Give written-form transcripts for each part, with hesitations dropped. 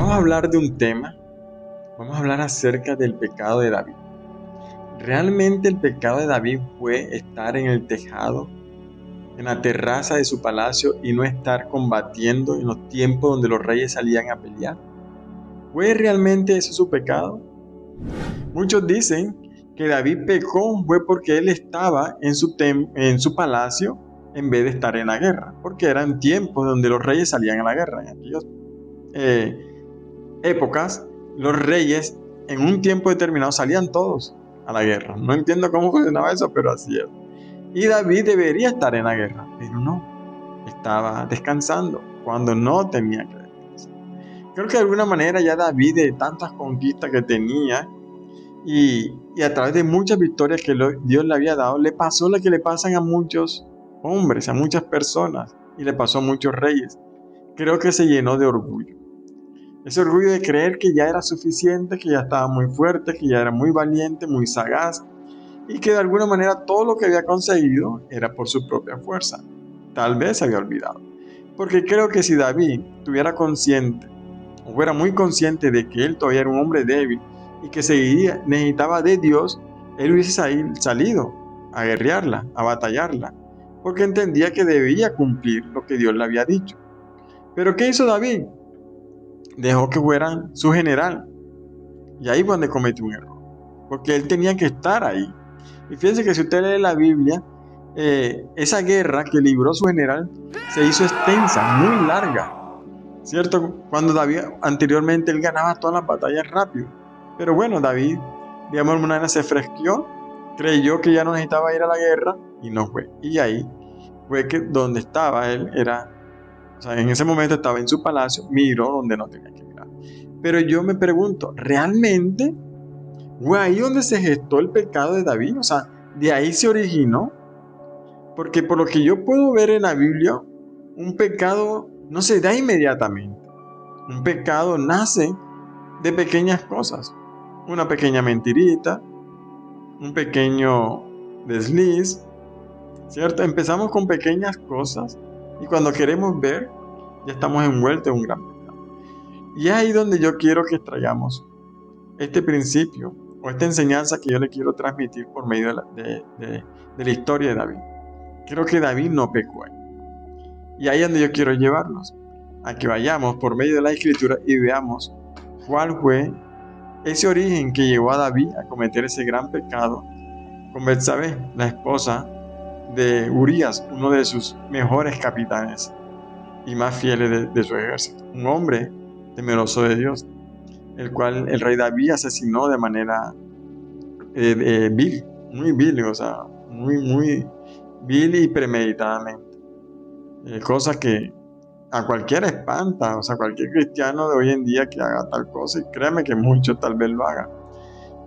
vamos a hablar de un tema, vamos a hablar acerca del pecado de David. ¿Realmente el pecado de David fue estar en el tejado, en la terraza de su palacio y no estar combatiendo en los tiempos donde los reyes salían a pelear? ¿Fue realmente ese su pecado? Muchos dicen que David pecó fue porque él estaba en su palacio en vez de estar en la guerra, porque eran tiempos donde los reyes salían a la guerra. En aquellas épocas, los reyes en un tiempo determinado salían todos a la guerra. No entiendo cómo funcionaba eso, pero así es. Y David debería estar en la guerra, pero no, estaba descansando cuando no tenía que descansar. Creo que de alguna manera ya David, de tantas conquistas que tenía y a través de muchas victorias que Dios le había dado, le pasó lo que le pasan a muchos hombres, a muchas personas, y le pasó a muchos reyes. Creo que se llenó de orgullo. Ese orgullo de creer que ya era suficiente, que ya estaba muy fuerte, que ya era muy valiente, muy sagaz, y que de alguna manera todo lo que había conseguido era por su propia fuerza. Tal vez se había olvidado. Porque creo que si David estuviera consciente, o fuera muy consciente de que él todavía era un hombre débil y que necesitaba de Dios, él hubiese salido a guerrearla, a batallarla, porque entendía que debía cumplir lo que Dios le había dicho. Pero ¿qué hizo David? Dejó que fueran su general. Y ahí fue donde cometió un error. Porque él tenía que estar ahí. Y fíjense que si usted lee la Biblia, esa guerra que libró su general se hizo extensa, muy larga. ¿Cierto? Cuando David anteriormente él ganaba todas las batallas rápido. Pero bueno, David, digamos, de alguna manera se fresqueó, creyó que ya no necesitaba ir a la guerra y no fue. Y ahí fue que donde estaba él era, o sea, en ese momento estaba en su palacio, miró donde no tenía que mirar. Pero yo me pregunto, ¿realmente fue ahí donde se gestó el pecado de David? O sea, de ahí se originó. Porque por lo que yo puedo ver en la Biblia, un pecado no se da inmediatamente. Un pecado nace de pequeñas cosas. Una pequeña mentirita, un pequeño desliz, ¿cierto? Empezamos con pequeñas cosas y cuando queremos ver, ya estamos envueltos en un gran pecado. Y es ahí donde yo quiero que extraigamos este principio o esta enseñanza que yo le quiero transmitir por medio de la historia de David. Creo que David no pecó ahí. Y ahí es donde yo quiero llevarnos, a que vayamos por medio de la escritura y veamos cuál fue ese origen que llevó a David a cometer ese gran pecado con Betsabé, la esposa de Urías, uno de sus mejores capitanes y más fieles de su ejército. Un hombre temeroso de Dios, el cual el rey David asesinó de manera vil, muy vil, o sea, muy vil y premeditadamente. Cosa que a cualquiera espanta, o sea, cualquier cristiano de hoy en día que haga tal cosa, y créame que muchos tal vez lo hagan.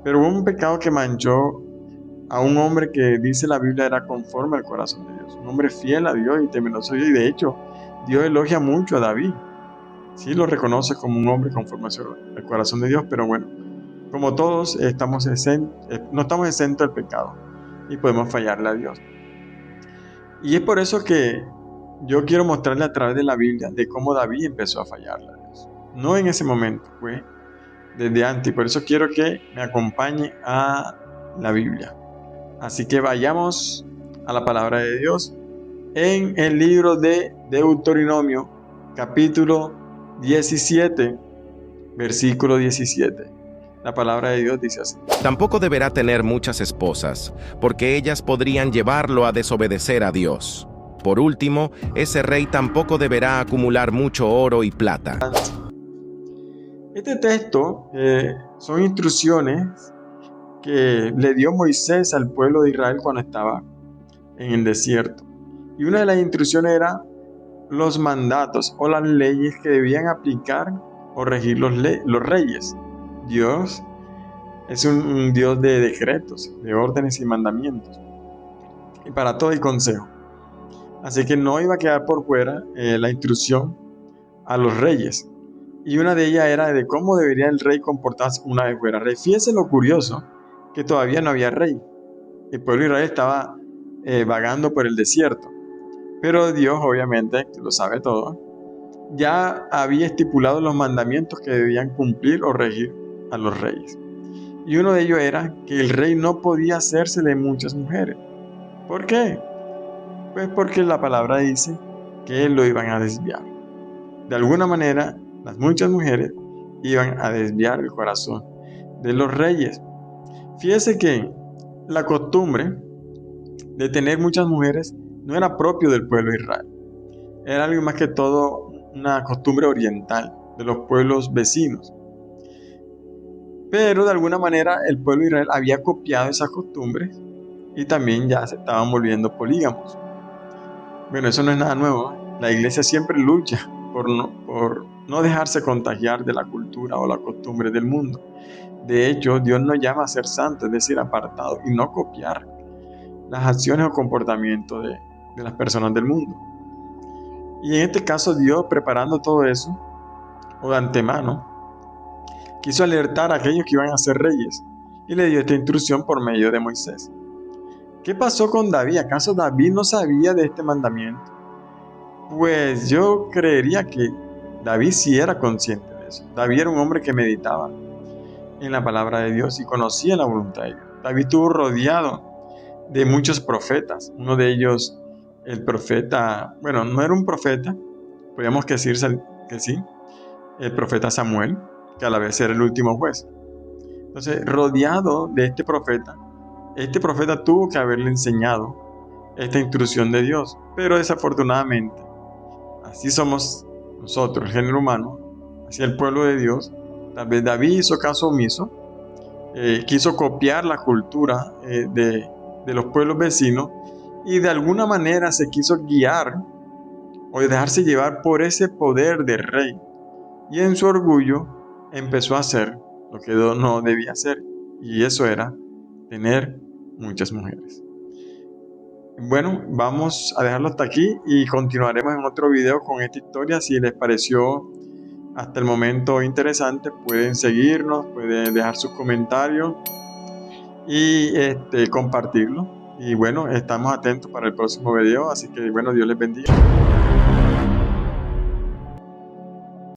Pero hubo un pecado que manchó a un hombre que dice la Biblia era conforme al corazón de Dios, un hombre fiel a Dios y temeroso de Dios, y de hecho Dios elogia mucho a David, sí lo reconoce como un hombre conforme al corazón de Dios, pero bueno, como todos no estamos exentos del pecado y podemos fallarle a Dios. Y es por eso que yo quiero mostrarle a través de la Biblia de cómo David empezó a fallarle a Dios. No en ese momento, fue desde antes. Por eso quiero que me acompañe a la Biblia. Así que vayamos a la palabra de Dios en el libro de Deuteronomio, capítulo 17, versículo 17. La palabra de Dios dice así. Tampoco deberá tener muchas esposas, porque ellas podrían llevarlo a desobedecer a Dios. Por último, ese rey tampoco deberá acumular mucho oro y plata. Este texto son instrucciones que le dio Moisés al pueblo de Israel cuando estaba en el desierto. Y una de las instrucciones era los mandatos o las leyes que debían aplicar o regir los reyes. Dios es un Dios de decretos, de órdenes y mandamientos. Y para todo hay consejo. Así que no iba a quedar por fuera la instrucción a los reyes. Y una de ellas era de cómo debería el rey comportarse una vez fuera rey. Fíjense lo curioso, que todavía no había rey. El pueblo de Israel estaba vagando por el desierto. Pero Dios, obviamente, que lo sabe todo, ya había estipulado los mandamientos que debían cumplir o regir a los reyes. Y uno de ellos era que el rey no podía hacerse de muchas mujeres. ¿Por qué? Pues porque la palabra dice que lo iban a desviar. De alguna manera, las muchas mujeres iban a desviar el corazón de los reyes. Fíjese que la costumbre de tener muchas mujeres no era propio del pueblo de Israel. Era algo más que todo una costumbre oriental de los pueblos vecinos. Pero de alguna manera el pueblo de Israel había copiado esas costumbres y también ya se estaban volviendo polígamos. Bueno, eso no es nada nuevo. La iglesia siempre lucha por no dejarse contagiar de la cultura o la costumbre del mundo. De hecho, Dios nos llama a ser santos, es decir, apartados, y no copiar las acciones o comportamientos de las personas del mundo. Y en este caso, Dios, preparando todo eso, o de antemano, quiso alertar a aquellos que iban a ser reyes, y le dio esta instrucción por medio de Moisés. ¿Qué pasó con David? ¿Acaso David no sabía de este mandamiento? Pues yo creería que David sí era consciente de eso. David era un hombre que meditaba en la palabra de Dios y conocía la voluntad de Dios. David estuvo rodeado de muchos profetas. Uno de ellos, el profeta, bueno, no era un profeta, podríamos decir que sí, el profeta Samuel, que a la vez era el último juez. Entonces, rodeado de este profeta tuvo que haberle enseñado esta instrucción de Dios, pero desafortunadamente, así somos nosotros, el género humano, así el pueblo de Dios. Tal vez David hizo caso omiso, quiso copiar la cultura de los pueblos vecinos y de alguna manera se quiso guiar o dejarse llevar por ese poder de rey, y en su orgullo empezó a hacer lo que no debía hacer, y eso era tener muchas mujeres. Bueno, vamos a dejarlo hasta aquí y continuaremos en otro video con esta historia. Si les pareció hasta el momento interesante, pueden seguirnos, pueden dejar sus comentarios y compartirlo. Y bueno, estamos atentos para el próximo video, así que bueno, Dios les bendiga.